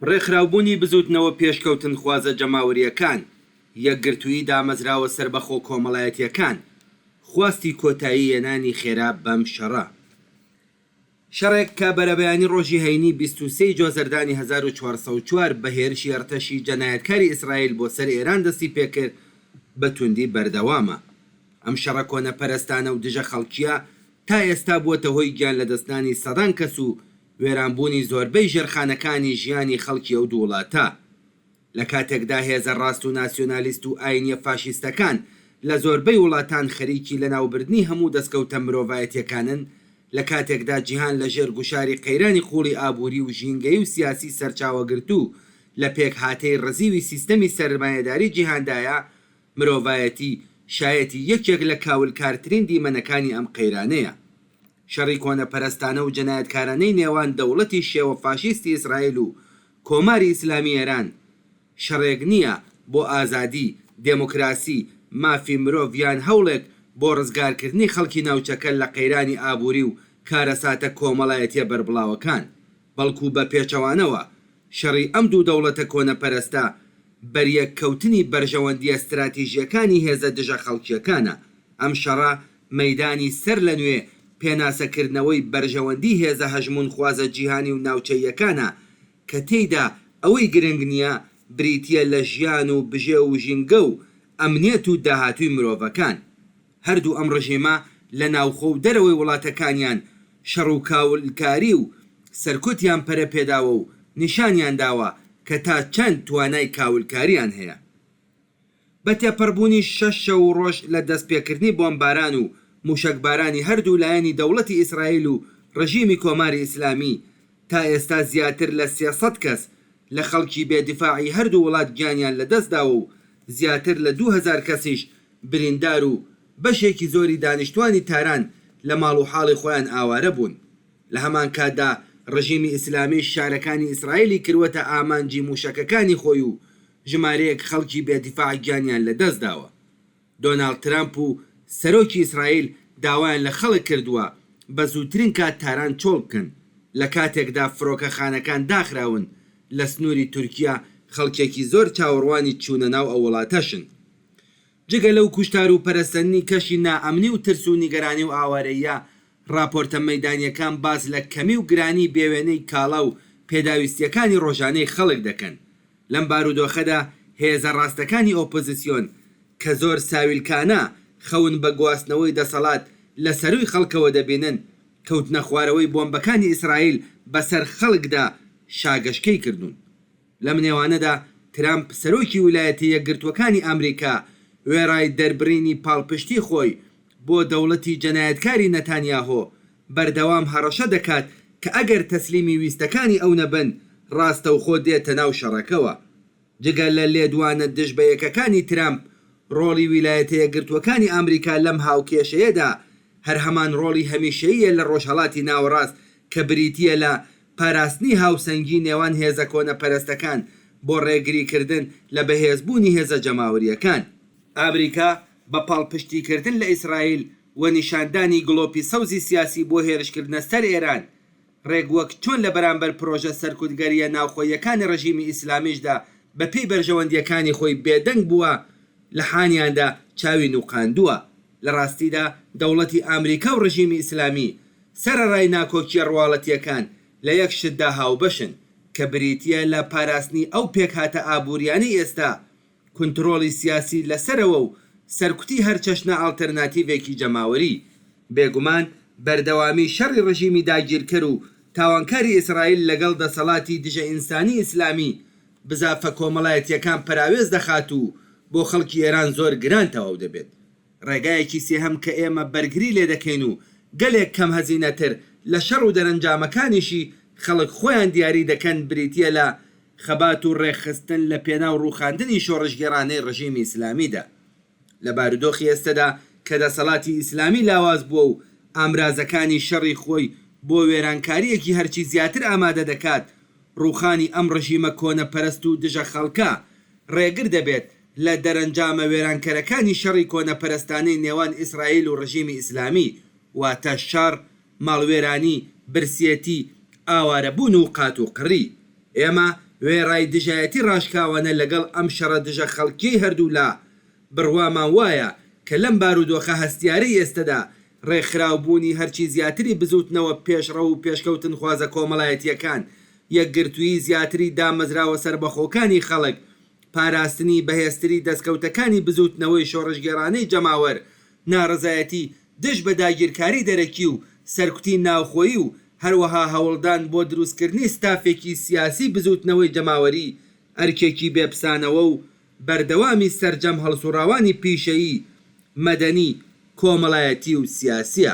ڕێکخراوبوونی بزوتنەوە پێشکەوتن خوازە جەماوەریەکان، یەکگرتووی دامەزراوە سەربەخۆ کۆمەڵایەتیەکان، خواستی کۆتایی هێنانی خێرا بەم شەڕە. شەڕێک کە بەرەبەیانی ڕۆژی هەینی 23 جۆزەردانی 1404 بە هێرشی ئەرتەشی جەنایەتکاری ئیسرائیل بۆ سەر ئێران دەستی پێکرد بە توندی بەردەوامە. ئەم شەڕە کۆنەپەرستانە و دژە خەڵکیە تا ئێستا بووەتە هۆی گیان لەدەستانی سەدان کەس و وێرانبوونی زۆربەی ژێرخانەکانی ژیانی خەڵکی ئەو دوو وڵاتە. لە کاتێکدا هێزە ڕاست و ناسیۆنالیست و ئاینیە فاشیستەکان لە زۆربەی وڵاتان خەریکی لە ناوبردنی هەموو دەستکەوتە مرۆڤایەتیەکانن، لە کاتێکدا جیهان لە ژێر گوشاری قەیرانی قوڵی ئابووری و ژینگەی و سیاسی سەرچاوەگرتو لە پێک هاتەی ڕزیوی سیستەمی سەرمایەداری جیهاندایە، مرۆڤایەتی شایەتی یەکێک لە کاولکارترین دیمەنەکانی ئەم قەیرانەیە. شەڕی کۆنەپەرستانە و جەنایەتکارانەی نێوان دەوڵەتی شێوە فاشیستی ئیسرائیل و کۆماری ئیسلامی ئێران شەڕێک نییە بۆ ئازادی، دێموکراسی، مافی مرۆڤ یان هەوڵێک بۆ ڕزگارکردنی خەڵکی ناوچەکە لە قەیرانی ئابووری و کارەساتە کۆمەڵایەتیە بەربڵاوەکان، بەڵکو بە پێچەوانەوە شەڕی ئەم دوو دەوڵەتە کۆنەپەرستە بەریەککەوتنی بەرژەوەندی ئەستراتیژیەکانی هێزە دژە خەڵکیەکانە. ئەم شەڕە مەیدانی سەر لە نوێ پێناسەکردنەوەی بەرژەوەندی هێزە هەژمون خوازە جیهانی و ناوچەیەکانە کە تێیدا ئەوەی گرنگ نییە بریتیە لە ژیان و بژێ و ژینگە و ئەمنیەت و داهاتووی مرۆڤەکان. هەردوو ئەم ڕژیمە لە ناوخۆ و دەرەوەی وڵاتەکانیان شەڕ و کاولکاری و سەرکوتیان پەرە پێداوە و نیشانیان داوە کە تا چەند توانای کاولکاریان هەیە. بە تێپەڕبوونی 6 شەو و ڕۆژ لە دەستپێکردنی بۆمباران و موشکبارانی هەردوو لایەنی دەوڵەتی ئیسرائیل و ڕژیمی کۆماری ئیسلامی، تا ئێستا زیاتر لە 300 کەس لە خەڵکی بێدیفاعی هەردوو وڵات گیانیان لەدەستداوە و زیاتر لە 2000 کەسیش بریندار و بەشێکی زۆری دانیشتوانی تاران لە ماڵ و حاڵی خۆیان ئاوارە بوون. لە هەمان کاتدا ڕژیمی ئیسلامی شارەکانی ئیسرائیلی کردوەتە ئامانجی موشەکەکانی خۆی و ژمارەیەک خەڵکی بێدیفاع گیانیان لەدەستداوە. دۆناڵد ترامپ و سەرۆکی ئیسرائیل داوایان لە خەڵک کردووە بە زووترین کات تاران چۆڵ بکەن، لە کاتێکدا فڕۆکەخانەکان داخراون لە سنووری تورکیا خەڵکێکی زۆر چاوەڕوانی چوونە ناو ئەو وڵاتەشن. جگە لەو کوشتار و پەرەستنی کەشی نائەمنی و ترس و نیگەرانی و ئاوارەیە، راپۆرتە مەیدانیەکان باز لە کەمی و گرانی بێوێنەی کاڵا و پێداویستیەکانی ڕۆژانەی خەڵک دەکەن. لەم بارودۆخەدا هێزە ڕاستەکانی ئۆپۆزیسیۆن کە زۆر ساویلکانە خەون بە گواستنەوەی دەسەڵات لە سەروی خەڵکەوە دەبێنن، کەوتنە خوارەوەی بۆمبەکانی ئیسرائیل بەسەر خەڵکدا شاگەشکەی کردوون. لەم نێوانەدا ترامپ سەرۆکی ویلایەتە یەکگرتووەکانی ئەمریکا وێڕای دەربڕینی پاڵپشتی خۆی بۆ دەوڵەتی جەنایەتکاری نەتانیاهۆ بەردەوام هەڕەشە دەکات کە ئەگەر تەسلیمی ویستەکانی ئەو نەبن، ڕاستە و خۆ دێتە ناو شەڕەکەوە. جگە لە لێدوانە دژبەیەکەکانی ترامپ، ڕۆڵی ویلایەتە یەکگرتووەکانی ئەمریکا لەم هاوکێشەیەدا هەر هەمان ڕۆڵی هەمیشەییە لە ڕۆژهەڵاتی ناوەڕاست کە بریتیە لە پاراستنی هاوسەنگی نێوان هێزە کۆنەپەرستەکان بۆ ڕێگریکردن لە بەهێزبوونی هێزە جەماوەریەکان. ئەمریکا بە پاڵپشتیکردن لە ئیسرائیل و نیشاندانی گڵۆپی سەوزی سیاسی بۆ هێرشکردنە سەر ئێران، ڕێک وەک چۆن لە بەرامبەر پرۆژە سەرکوتگەریە ناوخۆیەکانی ڕژیمی ئیسلامیشدا بە پێی بەرژەوەندیەکانی خۆی بێدەنگ بووە، لە حانیاندا چاوی نوقاندووە. لە ڕاستیدا دەوڵەتی ئەمریکا و ڕژیمی ئیسلامی سەرەڕای ناکۆکیە ڕواڵەتیەکان لە یەک شتدا هاوبەشن کە بریتیە لە پاراستنی ئەو پێکهاتە ئابووریانی ئێستا، کنترۆڵی سیاسی لەسەرەوە و سەرکوتی هەر چەشنە ئاڵتەرناتیڤێکی جەماوەری. بێگومان بەردەوامی شەڕی ڕژیمی داگیرکەر و تاوانکاری ئیسرائیل لەگەڵ دەسەڵاتی دژە ئینسانی ئیسلامی بزافە کۆمەڵایەتیەکان پراوێز دەخات و بۆ خەڵکی ئێران زۆر گران تەواو دەبێت. ڕێگایەکی سێهەم کە ئێمە بەرگری لێ دەکەین و گەلێک کەم هەزینەتر لە شەڕ و دەرەنجامەکانیشی خەڵک خۆیان دیاری دەکەن، بریتیە لە خەبات و ڕێخستن لە پێناو ڕووخاندنی شۆڕژگێڕانەی ڕژیمی ئیسلامیدا. لە بارودۆخی ئێستەدا کە دەسەڵاتی ئیسلامی لاواز بووە و ئامرازەکانی شەڕی خۆی بۆ وێرانکاریەکی هەرچی زیاتر ئامادە دەکات، ڕووخانی ئەم ڕژیمە کۆنەپەرست و دژە خەڵکە ڕێگر دەبێت لە دەرەنجامە وێرانکەرەکانی شەڕی کۆنەپەرستانەی نێوان ئیسرائیل و ڕژیمی ئیسلامی، واتە شەڕ، ماڵوێرانی، برسێتی، ئاوارەبوون و قات و قڕی. ئێمە وێڕای دژایەتی ڕاشکاوانە لەگەڵ ئەم شەڕە دژە خەڵکی هەردوو لا بڕوامان وایە کە لەم بارودۆخە هەستیارەی ئێستەدا ڕێکخراوبوونی هەرچی زیاتری بزوتنەوە پێشڕە و پێشکەوتن خوازە کۆمەڵایەتیەکان، یەکگرتووی زیاتری دامەزراوە سربەخۆکانی خەڵک، پاراستنی بەهێزتری دەستکەوتەکانی بزوتنەوەی شۆڕژگێڕانەی جەماوەر، ناڕزایەتی دژ بە داگیرکاری دەرەکی و سەرکوتی ناوخۆیی و هەروەها هەوڵدان بۆ دروستکردنی ستافێکی سیاسی بزوتنەوەی جەماوەری، ئەرکێکی بێپسانەوە و بەردەوامی سەرجەم هەڵسوڕاوانی پیشەیی مەدەنی کۆمەڵایەتی و سیاسیە.